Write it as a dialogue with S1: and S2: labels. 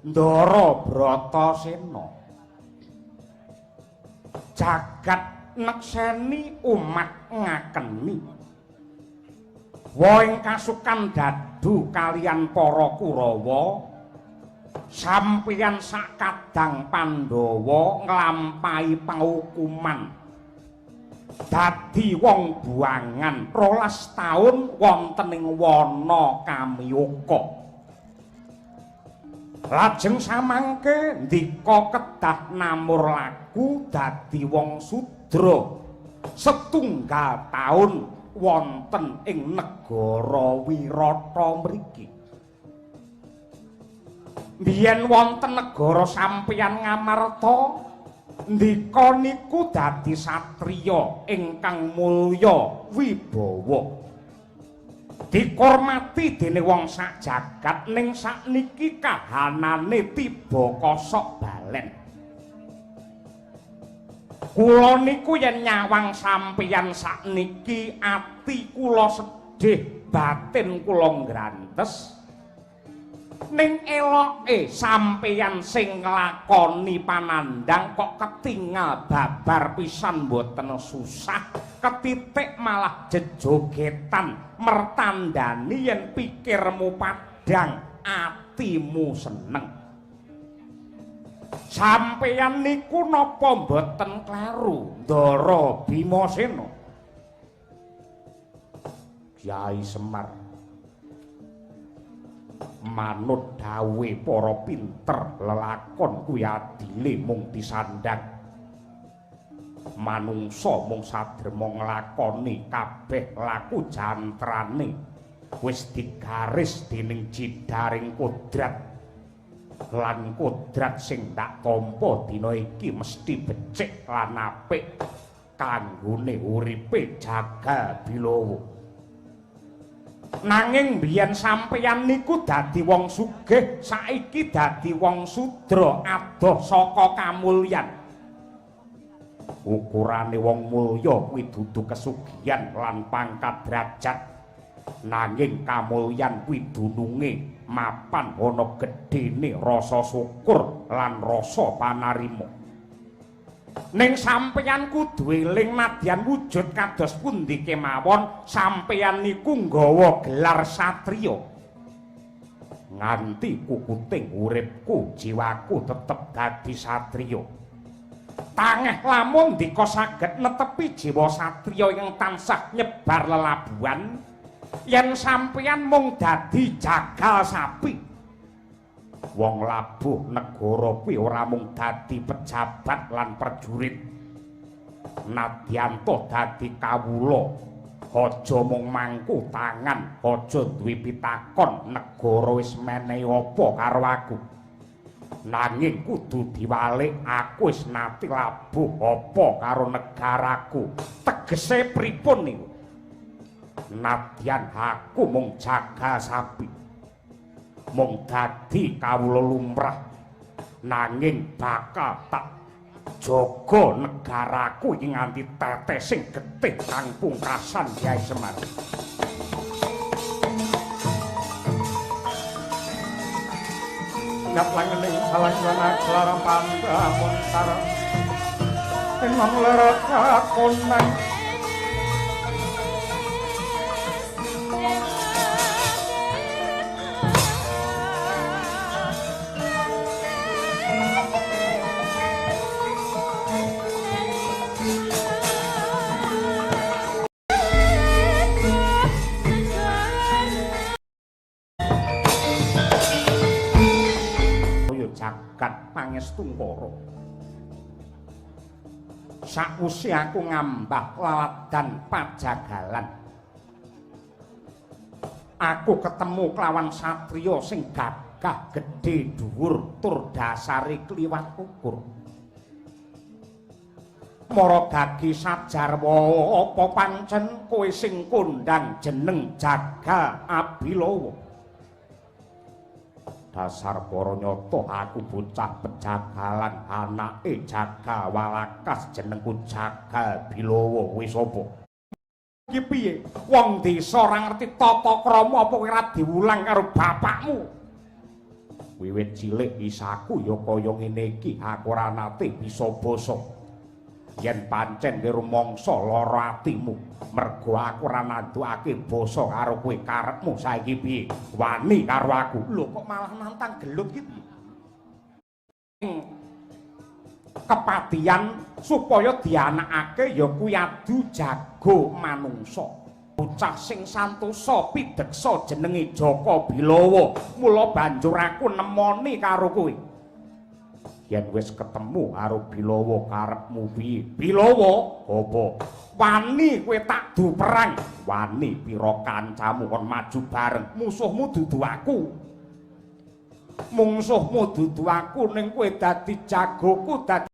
S1: Ndara Bratasena. Jagat nekseni umat ngakeni. Wa ing kasukan dadu kalian para Kurawa sampeyan sakadang Pandhawa nglampahi paukuman dadi wong buangan 12 taun wonten ing wana Kamiyaka. Lajeng samangke ndika kedah namur laku dadi wong sudra setunggal taun wonten ing negara Wirata mriki. Biyen wonten negara sampeyan Ngamarta ndika niku dadi satriya ingkang mulya wibawa. Dikurmati dening wong sak jagat ning sakniki kahanane tiba kosok balen. Kula niku yen nyawang sampeyan sakniki ati kula sedih, batin kula ngrantes. Ning eloke sampeyan sing nglakoni panandang kok ketingal babar pisan mboten susah, ketitik malah jejogetan mertandani yen pikirmu padhang, atimu seneng. Sampeyan niku napa mboten kleru Ndara Bimasena? Kyai Semar manut dawuhe para pinter lelakon kuwi adile mung disandang. Manungsa mung sadrema nglakoni kabeh laku jantrane wis digaris dening jidaring kodrat. Lan kodrat sing tak tampa dina iki mesti becik lan apik kanggone uripe Jagal Bilawa. Nanging biyen sampeyan niku dadi wong sugih, saiki dadi wong sudra adoh saka kamulyan. Ukurane wong mulya kuwi dudu kesugihan lan pangkat derajat, nanging kamulyan kuwi dununge mapan ana gedhene rasa syukur lan rasa panarima. Ning sampeyan kudu eling nadyan wujud kados pundi kemawon sampeyan niku nggawa gelar satriya. Nganti kukuting uripku jiwaku tetep dadi satriya. Tangeh lamun ndika saged netepi jiwa satriya ing tansah nyebar lelabuhan yen sampeyan mung dadi jagal sapi. Wong labuh negara kuwi ora mung dadi pejabat lan prajurit. Nadyan to dadi kawula, aja mung mangku tangan, aja duwe pitakon negara wis menehi apa karo aku. Nanging kudu diwalik aku wis nate labuh apa karo negaraku. Tegese pripun niku? Nadyan aku mung jagal sapi, mung dadi kawula lumrah, nanging bakal tak jaga negaraku iki nganti tetes sing getih kang pungkasan Kyai Semar. Ngap langening salangana klara pandamun sareng enon lara kakonan. Jagat pangestu para. Sakwise aku ngambah laladan pajagalan, aku ketemu kelawan satriya sing gagah gedhe dhuwur tur dasare kliwat ukur. Mara gagi sajarwa apa pancen kowe sing kondhang jeneng Jagal Abilawa? Dasar para nyata aku bocah pejagalan anake Jagal Walakas jenengku Jagal Bilawa. Wis apa? Iki piye? Wong desa ora ngerti tata krama apa kowe ora diwulang karo bapakmu? Wiwit cilik isaku ya kaya ngene iki aku ora nate bisa basa. Yen pancen kowe rumangsa lara atimu, mergo aku ora nandukake basa karo kowe karepmu saiki piye? Wani karo aku. Lho kok malah nantang gelut iki piye? Kepatihan supaya dianakake ya kuwi adu jago manungsa. Bocah sing santosa pideksa jenenge Jaka Bilawa. Mula banjur aku nemoni karo kowe. Yen wis ketemu karo Bilawa karepmu piye? Bilawa, apa? Wani kowe tak du perang. Wani pira kancamu kon maju bareng. Musuhmu dudu aku. Mungsuhmu dudu aku ning kowe dadi jagoku dadi